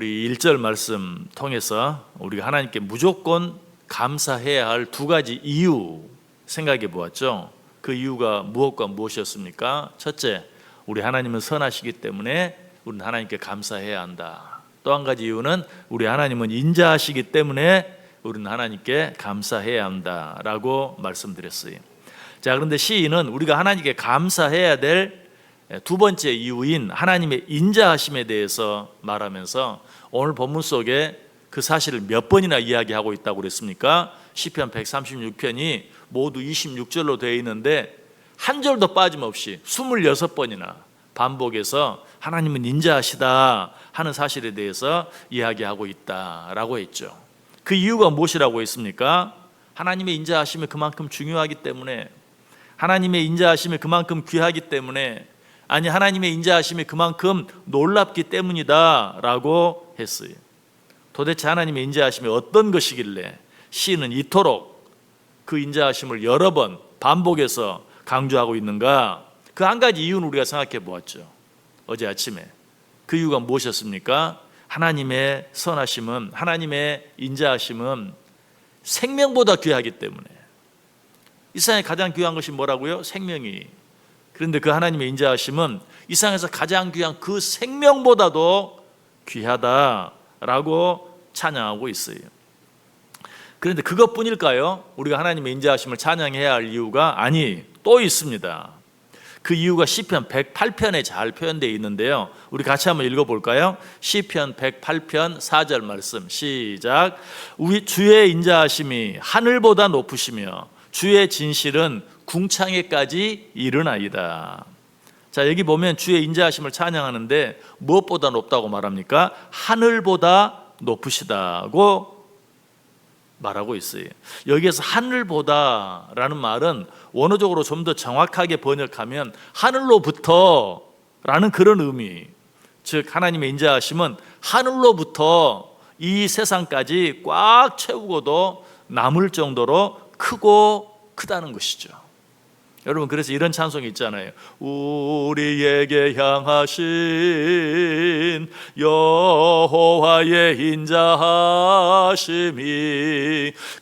우리 1절 말씀 통해서 우리가 하나님께 무조건 감사해야 할 두 가지 이유 생각해 보았죠. 그 이유가 무엇과 무엇이었습니까? 첫째, 우리 하나님은 선하시기 때문에 우리는 하나님께 감사해야 한다. 또 한 가지 이유는 우리 하나님은 인자하시기 때문에 우리는 하나님께 감사해야 한다라고 말씀드렸어요. 자, 그런데 시인은 우리가 하나님께 감사해야 될 두 번째 이유인 하나님의 인자하심에 대해서 말하면서 오늘 본문 속에 그 사실을 몇 번이나 이야기하고 있다고 그랬습니까? 시편 136편이 모두 26절로 되어 있는데 한 절도 빠짐없이 26번이나 반복해서 하나님은 인자하시다 하는 사실에 대해서 이야기하고 있다라고 했죠. 그 이유가 무엇이라고 했습니까? 하나님의 인자하심이 그만큼 중요하기 때문에, 하나님의 인자하심이 그만큼 귀하기 때문에, 아니 하나님의 인자하심이 그만큼 놀랍기 때문이다 라고 했어요. 도대체 하나님의 인자하심이 어떤 것이길래 시인은 이토록 그 인자하심을 여러 번 반복해서 강조하고 있는가? 그 한 가지 이유는 우리가 생각해 보았죠. 어제 아침에 그 이유가 무엇이었습니까? 하나님의 선하심은, 하나님의 인자하심은 생명보다 귀하기 때문에. 이 세상에 가장 귀한 것이 뭐라고요? 생명이. 그런데 그 하나님의 인자하심은 이 세상에서 가장 귀한 그 생명보다도 귀하다라고 찬양하고 있어요. 그런데 그것뿐일까요? 우리가 하나님의 인자하심을 찬양해야 할 이유가 아니, 또 있습니다. 그 이유가 시편 108편에 잘 표현되어 있는데요, 우리 같이 한번 읽어볼까요? 시편 108편 4절 말씀 시작. 우리 주의 인자하심이 하늘보다 높으시며 주의 진실은 궁창에까지 이르나이다. 자, 여기 보면 주의 인자하심을 찬양하는데 무엇보다 높다고 말합니까? 하늘보다 높으시다고 말하고 있어요. 여기에서 하늘보다라는 말은 원어적으로 좀 더 정확하게 번역하면 하늘로부터 라는 그런 의미, 즉 하나님의 인자하심은 하늘로부터 이 세상까지 꽉 채우고도 남을 정도로 크다는 것이죠. 여러분, 그래서 이런 찬송이 있잖아요. 우리에게 향하신 여호와의 인자하심이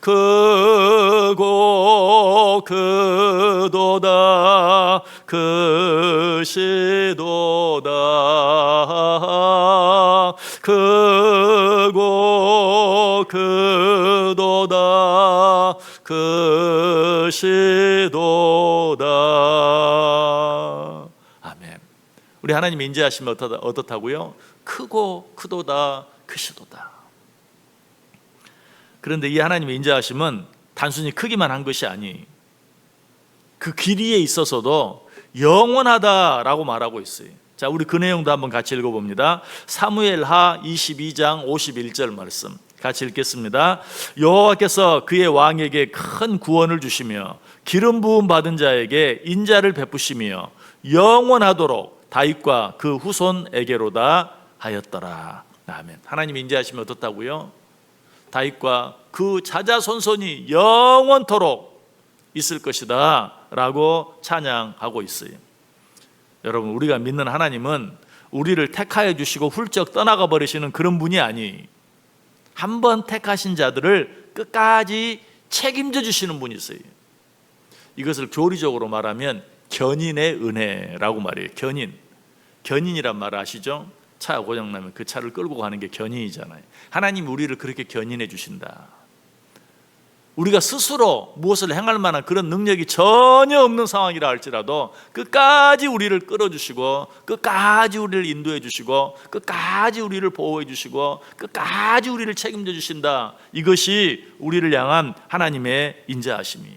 크고 크도다 크시도다 크고 크도다 크시도다. 아멘. 우리 하나님의 인자하심이 어떻다고요? 크고 크도다 크시도다. 그런데 이 하나님의 인자하심은 단순히 크기만 한 것이 아니, 그 길이에 있어서도 영원하다라고 말하고 있어요. 자, 우리 그 내용도 한번 같이 읽어봅니다. 사무엘하 22장 51절 말씀 같이 읽겠습니다. 여호와께서 그의 왕에게 큰 구원을 주시며 기름 부음 받은 자에게 인자를 베푸시며 영원하도록 다윗과 그 후손에게로다 하였더라. 아멘. 하나님의 인자하심이 어떻다고요? 다윗과 그 자자손손이 영원토록 있을 것이다 라고 찬양하고 있어요. 여러분, 우리가 믿는 하나님은 우리를 택하여 주시고 훌쩍 떠나가 버리시는 그런 분이 아니, 한번 택하신 자들을 끝까지 책임져 주시는 분이세요. 이것을 교리적으로 말하면 견인의 은혜라고 말해요. 견인이란 말 아시죠? 차 고장나면 그 차를 끌고 가는 게 견인이잖아요. 하나님이 우리를 그렇게 견인해 주신다. 우리가 스스로 무엇을 행할 만한 그런 능력이 전혀 없는 상황이라 할지라도 끝까지 우리를 끌어주시고, 끝까지 우리를 인도해 주시고, 끝까지 우리를 보호해 주시고, 끝까지 우리를 책임져 주신다. 이것이 우리를 향한 하나님의 인자하심이.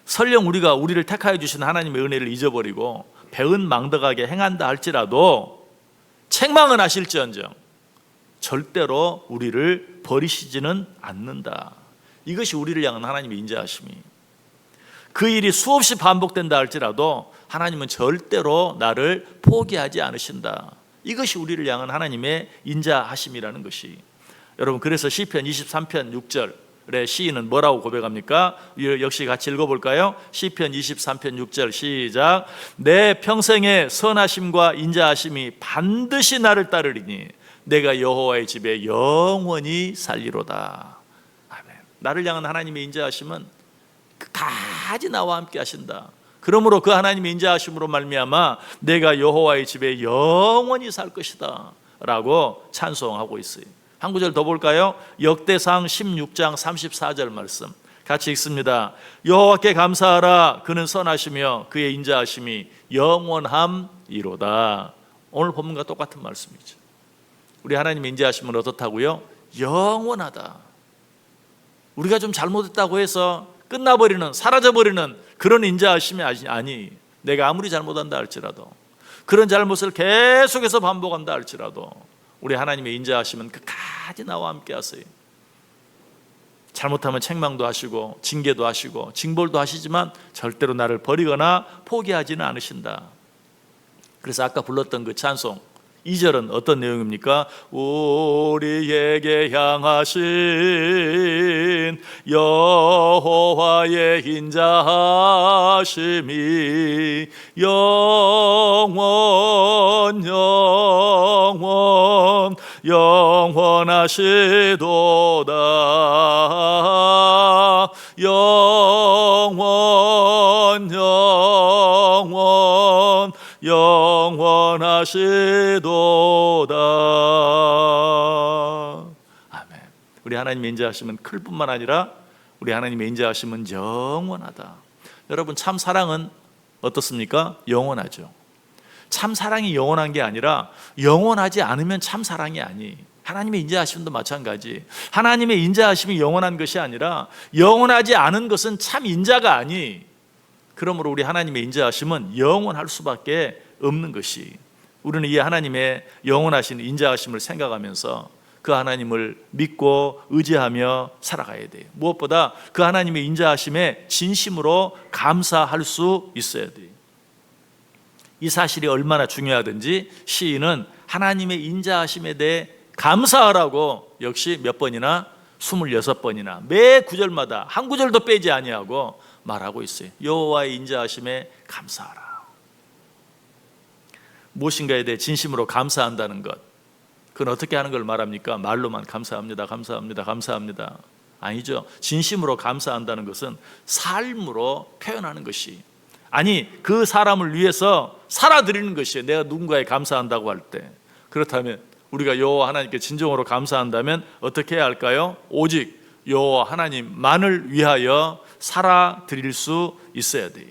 설령 우리를 택하여 주신 하나님의 은혜를 잊어버리고 배은망덕하게 행한다 할지라도 책망은 하실지언정 절대로 우리를 버리시지는 않는다. 이것이 우리를 향한 하나님의 인자하심이. 그 일이 수없이 반복된다 할지라도 하나님은 절대로 나를 포기하지 않으신다. 이것이 우리를 향한 하나님의 인자하심이라는 것이. 여러분, 그래서 시편 23편 6절 시인은 뭐라고 고백합니까? 역시 같이 읽어볼까요? 시편 23편 6절 시작. 내 평생의 선하심과 인자하심이 반드시 나를 따르리니 내가 여호와의 집에 영원히 살리로다. 아멘. 나를 향한 하나님의 인자하심은 끝까지 나와 함께 하신다. 그러므로 그 하나님의 인자하심으로 말미암아 내가 여호와의 집에 영원히 살 것이다 라고 찬송하고 있어요. 한 구절 더 볼까요? 역대상 16장 34절 말씀 같이 읽습니다. 여호와께 감사하라. 그는 선하시며 그의 인자하심이 영원함이로다. 오늘 본문과 똑같은 말씀이죠. 우리 하나님의 인자하심은 어떻다고요? 영원하다. 우리가 좀 잘못했다고 해서 끝나버리는, 사라져버리는 그런 인자하심이 아니. 내가 아무리 잘못한다 할지라도, 그런 잘못을 계속해서 반복한다 할지라도 우리 하나님의 인자하심은 끝까지 나와 함께 하세요. 잘못하면 책망도 하시고 징계도 하시고 징벌도 하시지만 절대로 나를 버리거나 포기하지는 않으신다. 그래서 아까 불렀던 그 찬송 2절은 어떤 내용입니까? 우리에게 향하신 여호와의 인자하심이 영원하시도다. 영원하시도다. 아멘. 우리 하나님의 인자하심은 클 뿐만 아니라 우리 하나님의 인자하심은 영원하다. 여러분, 참 사랑은 어떻습니까? 영원하죠. 참 사랑이 영원한 게 아니라 영원하지 않으면 참 사랑이 아니. 하나님의 인자하심도 마찬가지. 하나님의 인자하심이 영원한 것이 아니라 영원하지 않은 것은 참 인자가 아니. 그러므로 우리 하나님의 인자하심은 영원할 수밖에 없는 것이, 우리는 이 하나님의 영원하신 인자하심을 생각하면서 그 하나님을 믿고 의지하며 살아가야 돼요. 무엇보다 그 하나님의 인자하심에 진심으로 감사할 수 있어야 돼요. 이 사실이 얼마나 중요하든지 시인은 하나님의 인자하심에 대해 감사하라고 역시 몇 번이나 26번이나 매 구절마다 한 구절도 빼지 아니하고 말하고 있어요. 여호와의 인자하심에 감사하라. 무엇인가에 대해 진심으로 감사한다는 것, 그건 어떻게 하는 걸 말합니까? 말로만 감사합니다, 감사합니다, 감사합니다. 아니죠. 진심으로 감사한다는 것은 삶으로 표현하는 것이, 아니 그 사람을 위해서 살아드리는 것이에요. 내가 누군가에 감사한다고 할 때. 그렇다면 우리가 여호와 하나님께 진정으로 감사한다면 어떻게 해야 할까요? 오직 여호와 하나님만을 위하여 살아드릴 수 있어야 돼요.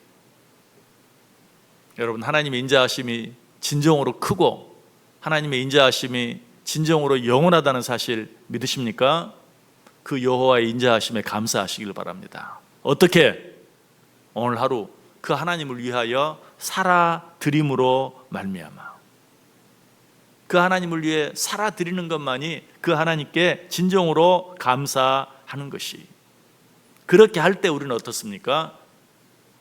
여러분, 하나님의 인자하심이 진정으로 크고 하나님의 인자하심이 진정으로 영원하다는 사실 믿으십니까? 그 여호와의 인자하심에 감사하시길 바랍니다. 어떻게? 오늘 하루 그 하나님을 위하여 살아드림으로 말미암아, 그 하나님을 위해 살아드리는 것만이 그 하나님께 진정으로 감사하는 것이, 그렇게 할 때 우리는 어떻습니까?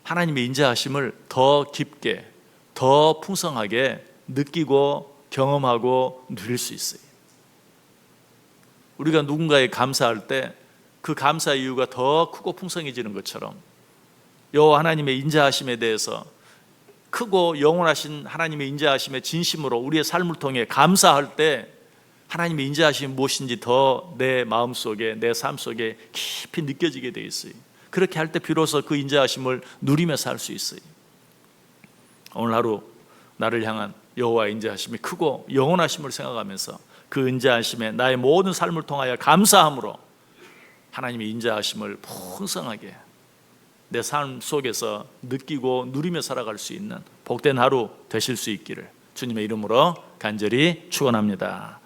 하나님의 인자하심을 더 깊게, 더 풍성하게 느끼고 경험하고 누릴 수 있어요. 우리가 누군가에 감사할 때 그 감사 이유가 더 크고 풍성해지는 것처럼 여호와 하나님의 인자하심에 대해서 크고 영원하신 하나님의 인자하심에 진심으로 우리의 삶을 통해 감사할 때 하나님의 인자하심이 무엇인지 더 내 마음속에, 내 삶 속에 깊이 느껴지게 되어 있어요. 그렇게 할 때 비로소 그 인자하심을 누리며 살 수 있어요. 오늘 하루 나를 향한 여호와의 인자하심이 크고 영원하심을 생각하면서 그 인자하심에 나의 모든 삶을 통하여 감사함으로 하나님의 인자하심을 풍성하게 내 삶 속에서 느끼고 누리며 살아갈 수 있는 복된 하루 되실 수 있기를 주님의 이름으로 간절히 축원합니다.